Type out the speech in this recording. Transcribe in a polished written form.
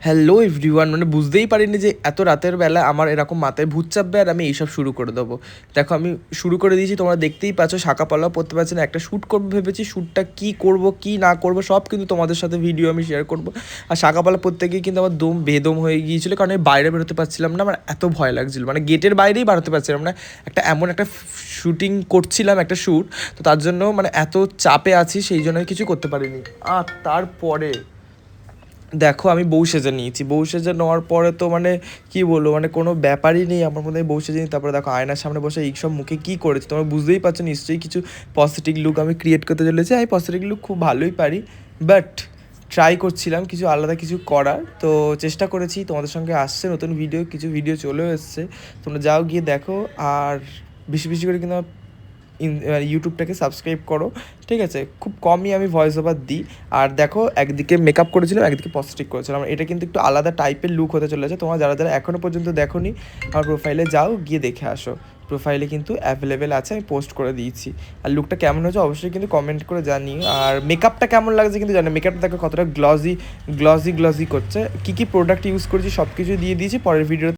Hello everyone, মানে বুঝতেই পারিনি যে এত রাতের বেলা আমার এরকম মাথায় ভূত চাপবে আর আমি এইসব শুরু করে দেবো। দেখো আমি শুরু করে দিয়েছি, তোমরা দেখতেই পাচ্ছ, শাঁকা পালাও পরতে পারছি না। একটা শ্যুট করবো ভেবেছি, শ্যুটটা কী করব কী না করব সব কিন্তু তোমাদের সাথে ভিডিও আমি শেয়ার করবো। আর শাঁকা পালা পরতে গিয়ে কিন্তু আমার দম বেদম হয়ে গিয়েছিলো, কারণ আমি বাইরে বেরোতে পারছিলাম না, আমার এত ভয় লাগছিলো, মানে গেটের বাইরেই বেরোতে পারছিলাম না। এমন একটা শ্যুটিং করছিলাম, একটা শ্যুট, তো তার জন্য মানে এত চাপে আছি, সেই জন্য কিছু করতে পারিনি। আর তারপরে দেখো আমি বউ সেজে নিয়েছি, বউ সেজে নেওয়ার পরে তো মানে কী বলবো, মানে কোনো ব্যাপারই নেই আমার মধ্যে, বউ সেজে নিই। তারপরে দেখো আয়নার সামনে বসে এইসব মুখে কী করেছি তোমরা বুঝতেই পারছো নিশ্চয়ই, কিছু পজিটিভ লুক আমি ক্রিয়েট করতে চলেছি। আমি পজিটিভ লুক খুব ভালোই পারি, বাট ট্রাই করছিলাম কিছু আলাদা কিছু করার, তো চেষ্টা করেছি। তোমাদের সঙ্গে আসছে নতুন ভিডিও, কিছু ভিডিও চলেও এসছে, তোমরা যাও গিয়ে দেখো। আর বেশি বেশি করে কিন্তু আমার ইউটিউবটাকে সাবস্ক্রাইব করো, ঠিক আছে? খুব কমই আমি ভয়েস ওভার দিই। আর দেখো একদিকে মেকআপ করেছিলাম, একদিকে পজিটিভ করেছিলাম, এটা কিন্তু একটু আলাদা টাইপের লুক হতে চলেছে। তোমরা যারা যারা এখনও পর্যন্ত দেখোনি, আমার প্রোফাইলে যাও, গিয়ে দেখে আসো। প্রোফাইলে কিন্তু অ্যাভেলেবেল আছে, আমি পোস্ট করে দিয়েছি। আর লুকটা কেমন হয়েছে অবশ্যই কিন্তু কমেন্ট করে জানিও। আর মেকআপটা কেমন লাগছে কিন্তু জানো, মেকআপটা দেখো কতটা গ্লজি গ্লজি গ্লজি করছে। কী কী প্রোডাক্ট ইউজ করেছি সব কিছু দিয়ে দিয়েছি, পরের ভিডিও